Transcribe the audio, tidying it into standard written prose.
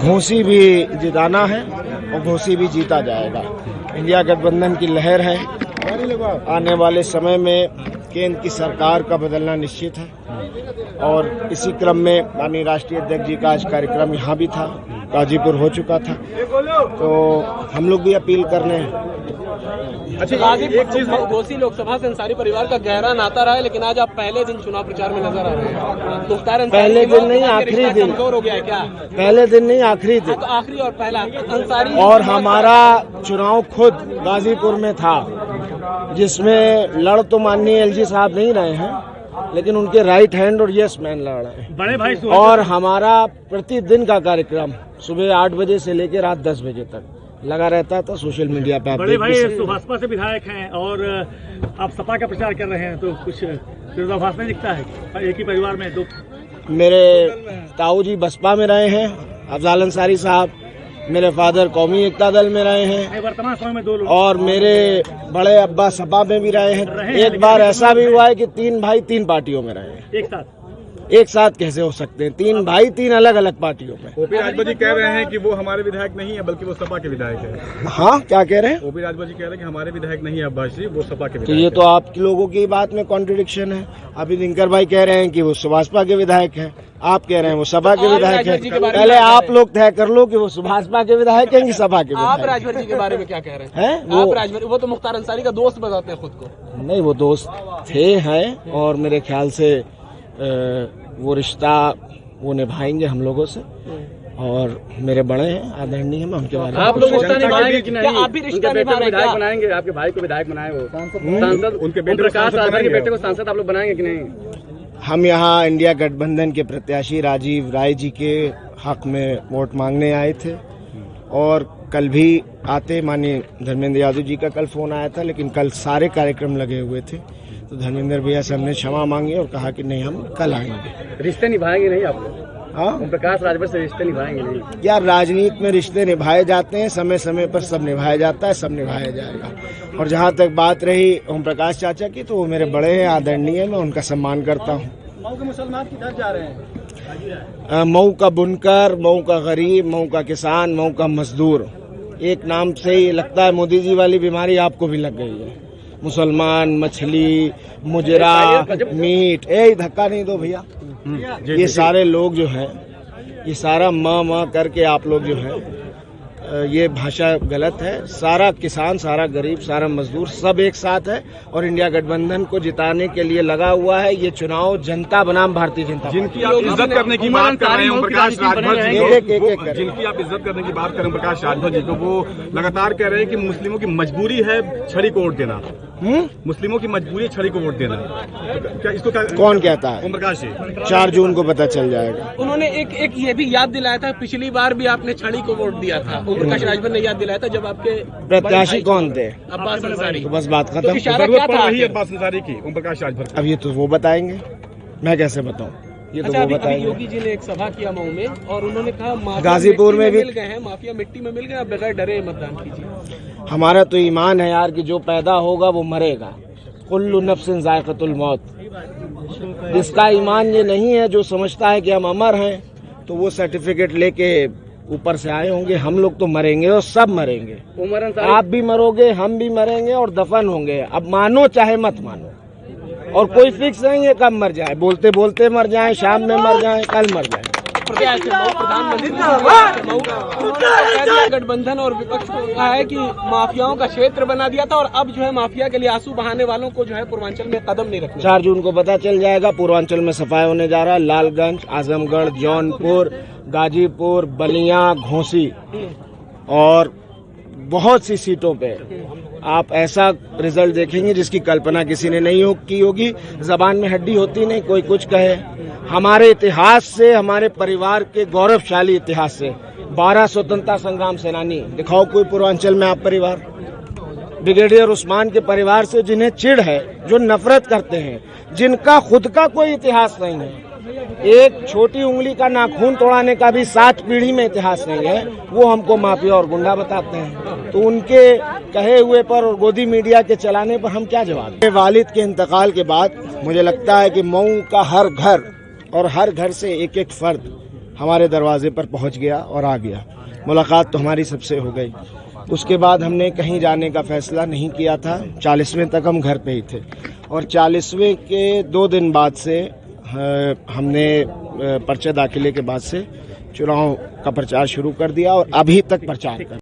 घोसी भी जिताना है और घोसी भी जीता जाएगा। इंडिया गठबंधन की लहर है। आने वाले समय में केंद्र की सरकार का बदलना निश्चित है और इसी क्रम में माननीय राष्ट्रीय अध्यक्ष जी का आज कार्यक्रम यहाँ भी था, गाजीपुर हो चुका था, तो हम लोग भी अपील कर रहे हैं। अच्छा, एक चीज, घोसी लोकसभा से अंसारी परिवार का गहरा नाता रहा है, लेकिन आज आप पहले दिन चुनाव प्रचार में नजर आ रहे हैं। तो पहले दिन नहीं, आखिरी दिन। कमजोर हो गया है क्या? पहले दिन नहीं, आखिरी दिन। तो आखिरी और पहला अंसारी। और हमारा चुनाव खुद गाजीपुर में था, जिसमें लड़ तो माननीय एलजी साहब नहीं रहे हैं, लेकिन उनके राइट हैंड और यस मैन लड़ रहे हैं। बड़े भाई और हमारा प्रतिदिन का कार्यक्रम सुबह 8 बजे से लेकर रात 10 बजे तक लगा रहता था सोशल मीडिया पे। आप बड़े भाई सुभाषपा से विधायक हैं और आप सपा का प्रचार कर रहे हैं, तो कुछ विरोधाभास नहीं दिखता है एक ही परिवार में दो? मेरे ताऊ जी बसपा में रहे हैं, अफजाल अंसारी साहब, मेरे फादर कौमी एकता दल में रहे हैं, वर्तमान समय में 2 लोग, और मेरे बड़े अब्बा सपा में भी रहे हैं। एक बार ऐसा भी हुआ है कि 3 भाई 3 पार्टियों में रहे हैं। एक साथ कैसे हो सकते हैं? 3 भाई 3 अलग अलग पार्टियों में। ओपी राजभर जी कह रहे हैं कि वो हमारे विधायक नहीं है, बल्कि वो सपा के विधायक है। हाँ, क्या कह रहे हैं? ओपी राजभर जी कह रहे हैं कि हमारे विधायक नहीं है अब्बास जी, वो सपा के विधायक। तो ये तो आप लोगों की बात में कॉन्ट्रडिक्शन है। अभी दिनकर भाई कह रहे हैं कि वो सुभाषपा के विधायक हैं, आप कह रहे हैं वो सपा के विधायक हैं। पहले आप लोग तय कर लो कि वो सुभाषपा के विधायक हैं कि सपा के विधायक। आप राजभर जी के बारे में क्या कह रहे हैं? आप राजभर, वो तो मुख्तार अंसारी का दोस्त बताते हैं खुद को। नहीं, वो दोस्त थे, हैं, और मेरे ख्याल से वो रिश्ता वो निभाएंगे हम लोगों से, और मेरे बड़े हैं, आदरणीय हैं, मैं उनके बारे में। आप लोग रिश्ता निभाएंगे कि नहीं? आप भी रिश्ता निभाएंगे? विधायक बनाएंगे, आपके भाई को विधायक बनाए, वो सांसद, उनके प्रकाश राजभर के बेटे को सांसद आप लोग बनाएंगे कि नहीं? हम यहाँ इंडिया गठबंधन के प्रत्याशी राजीव राय जी के हक में वोट मांगने आए थे, और कल भी आते माननीय धर्मेंद्र यादव जी का कल फोन आया था, लेकिन कल सारे कार्यक्रम लगे हुए थे, तो धर्मेंद्र भैया से हमने क्षमा मांगी और कहा कि नहीं, हम कल आएंगे। रिश्ते निभाएंगे नहीं आप लोग? हाँ, प्रकाश राजभर से रिश्ते निभाएंगे नहीं? यार, राजनीति में रिश्ते निभाए जाते हैं, समय समय पर सब निभाया जाता है, सब निभाया जाएगा। और जहाँ तक बात रही ओम प्रकाश चाचा की, तो वो मेरे बड़े हैं, आदरणीय है, मैं उनका सम्मान करता हूँ। मऊ के मुसलमान किधर जा रहे हैं? मऊ का बुनकर, मऊ का गरीब, मऊ का किसान, मऊ का मजदूर, एक नाम से ही लगता है मोदी जी वाली बीमारी आपको भी लग गई है। मुसलमान, मछली, मुजरा, मीट, धक्का नहीं दो भैया। ये सारे लोग जो हैं, ये सारा माँ करके आप लोग जो है, ये भाषा गलत है। सारा किसान, सारा गरीब, सारा मजदूर सब एक साथ है और इंडिया गठबंधन को जिताने के लिए लगा हुआ है। ये चुनाव जनता बनाम भारतीय जनता पार्टी। जिनकी आप इज्जत करने की बात कर रहे हैं प्रकाश राजभर जी, जिनकी आप इज्जत करने की बात करें प्रकाश राजभर जी को, वो लगातार कह रहे हैं कि मुस्लिमों की मजबूरी है छड़ी को वोट देना। मुस्लिमों की मजबूरी है छड़ी को वोट देना। क्या इसको कौन कहता है? ओम प्रकाश जी। 4 जून को पता चल जाएगा। उन्होंने एक ये भी याद दिलाया था, पिछली बार भी आपने छड़ी को वोट दिया था। ओम प्रकाश राजभर ने याद दिलाया था जब आपके प्रत्याशी कौन थे? अब्बास अंसारी। तो बस बात खत्म। इशारा क्या था अब्बास अंसारी की ओम प्रकाश राजभर? अब ये तो वो बताएंगे, मैं कैसे बताऊं? ये तो वो बताएंगे। योगी जी ने एक सभा किया मऊ में और उन्होंने कहा गाजीपुर में भी मिल गए हैं, माफिया मिट्टी में मिल गए, आप बगैर डरे मतदान कीजिए। हमारा तो ईमान है यार कि जो पैदा होगा वो मरेगा। कुल्लु नफ्सिन जायक़तुल मौत। जिसका ईमान ये नहीं है, जो समझता है कि हम अमर हैं, तो वो सर्टिफिकेट लेके ऊपर से आए होंगे। हम लोग तो मरेंगे और सब मरेंगे। आप भी मरोगे, हम भी मरेंगे और दफन होंगे। अब मानो चाहे मत मानो, और कोई फिक्स नहीं है कब मर जाए। बोलते बोलते मर जाए, शाम में मर जाए, कल मर जाए। प्रधानमंत्री गठबंधन और विपक्ष को कहा है कि माफियाओं का क्षेत्र बना दिया था और अब जो है माफिया के लिए आंसू बहाने वालों को जो है पूर्वांचल में कदम नहीं रखना। 4 जून को पता चल जाएगा। पूर्वांचल में सफाई होने जा रहा है। लालगंज, आजमगढ़, जौनपुर, गाजीपुर, बलिया, घोसी और बहुत सी सीटों पे आप ऐसा रिजल्ट देखेंगे जिसकी कल्पना किसी ने नहीं की होगी। जबान में हड्डी होती नहीं, कोई कुछ कहे। हमारे इतिहास से, हमारे परिवार के गौरवशाली इतिहास से 12 स्वतंत्रता संग्राम सेनानी दिखाओ कोई पूर्वांचल में आप परिवार। ब्रिगेडियर उस्मान के परिवार से जिन्हें चिढ़ है, जो नफरत करते हैं, जिनका खुद का कोई इतिहास नहीं है, एक छोटी उंगली का नाखून तोड़ाने का भी 7 पीढ़ी में इतिहास नहीं है, वो हमको माफिया और गुंडा बताते हैं। तो उनके कहे हुए पर और गोदी मीडिया के चलाने पर हम क्या जवाब दें? वालिद के इंतकाल के बाद मुझे लगता है कि मऊ का हर घर और हर घर से एक एक फर्द हमारे दरवाजे पर पहुंच गया और आ गया। मुलाकात तो हमारी सबसे हो गई। उसके बाद हमने कहीं जाने का फैसला नहीं किया था। 40वें तक हम घर पे ही थे और 40वें के 2 दिन बाद से हमने पर्चे दाखिले के बाद से चुनाव का प्रचार शुरू कर दिया और अभी तक प्रचार कर